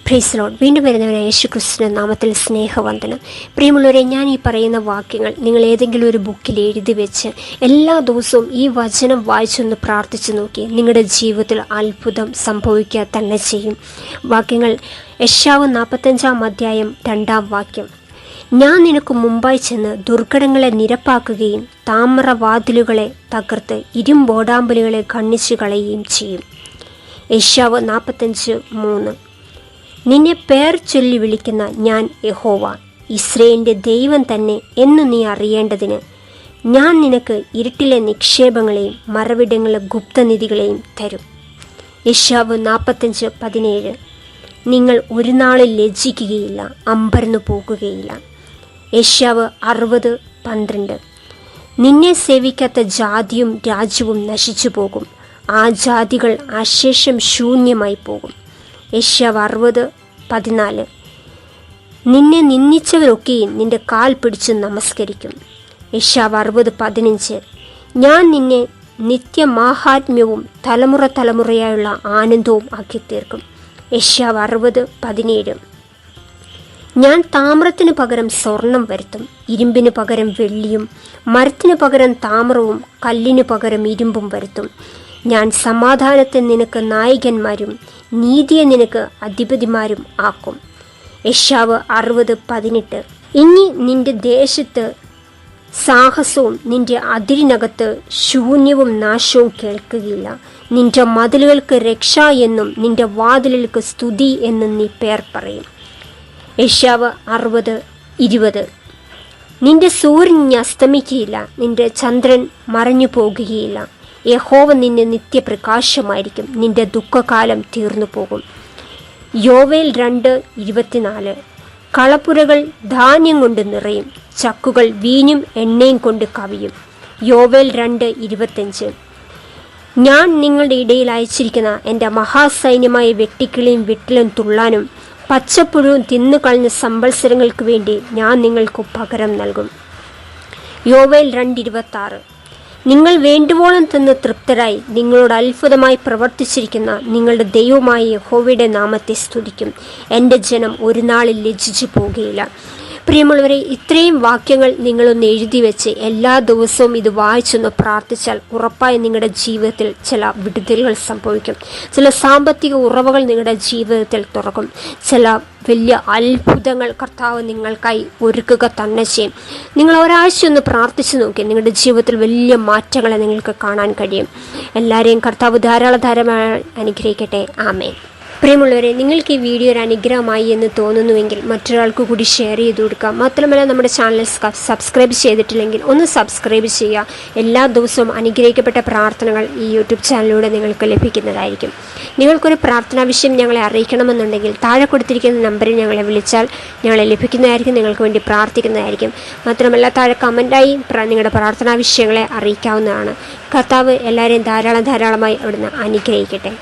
Praise Lord. വീണ്ടും വരുന്നവനായ യേശു ക്രിസ്തുവിന്റെ നാമത്തിൽ സ്നേഹവന്ദനം. പ്രിയമുള്ളവരെ, ഞാൻ ഈ പറയുന്ന വാക്യങ്ങൾ നിങ്ങൾ ഏതെങ്കിലും ഒരു ബുക്കിൽ എഴുതി വെച്ച് എല്ലാ ദിവസവും ഈ വചനം വായിച്ചൊന്ന് പ്രാർത്ഥിച്ചു നോക്കി. നിങ്ങളുടെ ജീവിതത്തിൽ അത്ഭുതം സംഭവിക്കുക തന്നെ ചെയ്യും. വാക്യങ്ങൾ യെശയ്യാവ് 45 2 വാക്യം. ഞാൻ നിനക്ക് മുമ്പായി ചെന്ന് ദുർഘടങ്ങളെ നിരപ്പാക്കുകയും താമ്രവാതിലുകളെ തകർത്ത് ഇരുമ്പോടാമ്പലുകളെ ഖണ്ഡിച്ചു കളയുകയും ചെയ്യും. യെശയ്യാവ് 45:3. നിന്നെ പേർ ചൊല്ലി വിളിക്കുന്ന ഞാൻ യഹോവ, ഇസ്രായേലിൻ്റെ ദൈവം തന്നെ എന്ന് നീ അറിയേണ്ടതിന് ഞാൻ നിനക്ക് ഇരുട്ടിലെ നിക്ഷേപങ്ങളെയും മറവിടങ്ങളിലെ ഗുപ്തനിധികളെയും തരും. യെശയ്യാവ് 45:17. നിങ്ങൾ ഒരു നാളിൽ ലജ്ജിക്കുകയില്ല, അമ്പരന്നു പോകുകയില്ല. യെശയ്യാവ് 60:12. നിന്നെ സേവിക്കാത്ത ജാതിയും രാജ്യവും നശിച്ചു പോകും, ആ ജാതികൾ അശേഷം ശൂന്യമായി പോകും. യെശയ്യാവ് 60:14. നിന്നെ നിന്ദിച്ചവരൊക്കെയും നിന്റെ കാൽ പിടിച്ച് നമസ്കരിക്കും. യെശയ്യാവ് 60:15. ഞാൻ നിന്നെ നിത്യമാഹാത്മ്യവും തലമുറ തലമുറയായുള്ള ആനന്ദവും ആക്കി തീർക്കും. യെശയ്യാവ് 60:17. ഞാൻ താമ്രത്തിന് പകരം സ്വർണം വരുത്തും, ഇരുമ്പിന് പകരം വെള്ളിയും, മരത്തിന് പകരം താമ്രവും കല്ലിനു പകരം ഇരുമ്പും വരുത്തും. ഞാൻ സമാധാനത്തെ നിനക്ക് നായകന്മാരും നീതിയെ നിനക്ക് അധിപതിമാരും ആക്കും. യെശയ്യാവ് 60:18. ഇനി നിന്റെ ദേശത്ത് സാഹസവും നിന്റെ അതിരിനകത്ത് ശൂന്യവും നാശവും കേൾക്കുകയില്ല. നിന്റെ മതിലുകൾക്ക് രക്ഷ എന്നും നിന്റെ വാതിലുകൾക്ക് സ്തുതി എന്നും നീ പേർ പറയും. യെശയ്യാവ് 60:20. നിന്റെ സൂര്യൻ ഇനി അസ്തമിക്കുകയില്ല, നിന്റെ ചന്ദ്രൻ മറഞ്ഞു പോകുകയില്ല. യഹോവ നിന്നെ നിത്യപ്രകാശമായിരിക്കും, നിന്റെ ദുഃഖകാലം തീർന്നു പോകും. യോവേൽ 2:24. കളപ്പുരകൾ ധാന്യം കൊണ്ട് നിറയും, ചക്കുകൾ വീഞ്ഞും എണ്ണയും കൊണ്ട് കവിയും. യോവേൽ 2:25. ഞാൻ നിങ്ങളുടെ ഇടയിൽ അയച്ചിരിക്കുന്ന എൻ്റെ മഹാസൈന്യമായ വെട്ടിക്കിളിയും വെട്ടിലും തുള്ളാനും പച്ചപ്പുഴവും തിന്നുകളഞ്ഞ സംവത്സരങ്ങൾക്ക് വേണ്ടി ഞാൻ നിങ്ങൾക്ക് പകരം നൽകും. യോവേൽ 2:26. നിങ്ങൾ വേണ്ടുവോളം തിന്ന് തൃപ്തരായി നിങ്ങളോട് അത്ഭുതമായി പ്രവർത്തിച്ചിരിക്കുന്ന നിങ്ങളുടെ ദൈവമായ യഹോവയുടെ നാമത്തെ സ്തുതിക്കും. എൻ്റെ ജനം ഒരു നാളിൽ ലജ്ജിച്ചു പോകുകയില്ല. പ്രിയമുള്ളവരെ, ഇത്രയും വാക്യങ്ങൾ നിങ്ങളൊന്ന് എഴുതി വെച്ച് എല്ലാ ദിവസവും ഇത് വായിച്ചൊന്ന് പ്രാർത്ഥിച്ചാൽ ഉറപ്പായി നിങ്ങളുടെ ജീവിതത്തിൽ ചില വിടുതലുകൾ സംഭവിക്കും. ചില സാമ്പത്തിക ഉറവകൾ നിങ്ങളുടെ ജീവിതത്തിൽ തുറക്കും. ചില വലിയ അത്ഭുതങ്ങൾ കർത്താവ് നിങ്ങൾക്കായി ഒരുക്കുക തന്നെ ചെയ്യും. നിങ്ങൾ ഒരാഴ്ച ഒന്ന് പ്രാർത്ഥിച്ചു നോക്കി, നിങ്ങളുടെ ജീവിതത്തിൽ വലിയ മാറ്റങ്ങളെ നിങ്ങൾക്ക് കാണാൻ കഴിയും. എല്ലാവരെയും കർത്താവ് ധാരാളമായി അനുഗ്രഹിക്കട്ടെ. ആമേൻ. പ്രിയമുള്ളവരെ, നിങ്ങൾക്ക് ഈ വീഡിയോ ഒരു അനുഗ്രഹമായി എന്ന് തോന്നുന്നുവെങ്കിൽ മറ്റൊരാൾക്ക് കൂടി ഷെയർ ചെയ്ത് കൊടുക്കുക. മാത്രമല്ല, നമ്മുടെ ചാനൽ സബ്സ്ക്രൈബ് ചെയ്തിട്ടില്ലെങ്കിൽ ഒന്ന് സബ്സ്ക്രൈബ് ചെയ്യുക. എല്ലാ ദിവസവും അനുഗ്രഹിക്കപ്പെട്ട പ്രാർത്ഥനകൾ ഈ യൂട്യൂബ് ചാനലിലൂടെ നിങ്ങൾക്ക് ലഭിക്കുന്നതായിരിക്കും. നിങ്ങൾക്കൊരു പ്രാർത്ഥനാ വിഷയം ഞങ്ങളെ അറിയിക്കണമെന്നുണ്ടെങ്കിൽ താഴെ കൊടുത്തിരിക്കുന്ന നമ്പറിൽ ഞങ്ങളെ വിളിച്ചാൽ ഞങ്ങളെ ലഭിക്കുന്നതായിരിക്കും. നിങ്ങൾക്ക് വേണ്ടി പ്രാർത്ഥിക്കുന്നതായിരിക്കും. മാത്രമല്ല, താഴെ കമൻറ്റായി നിങ്ങളുടെ പ്രാർത്ഥനാ വിഷയങ്ങളെ അറിയിക്കാവുന്നതാണ്. കർത്താവ് എല്ലാവരെയും ധാരാളമായി അവിടുന്ന് അനുഗ്രഹിക്കട്ടെ.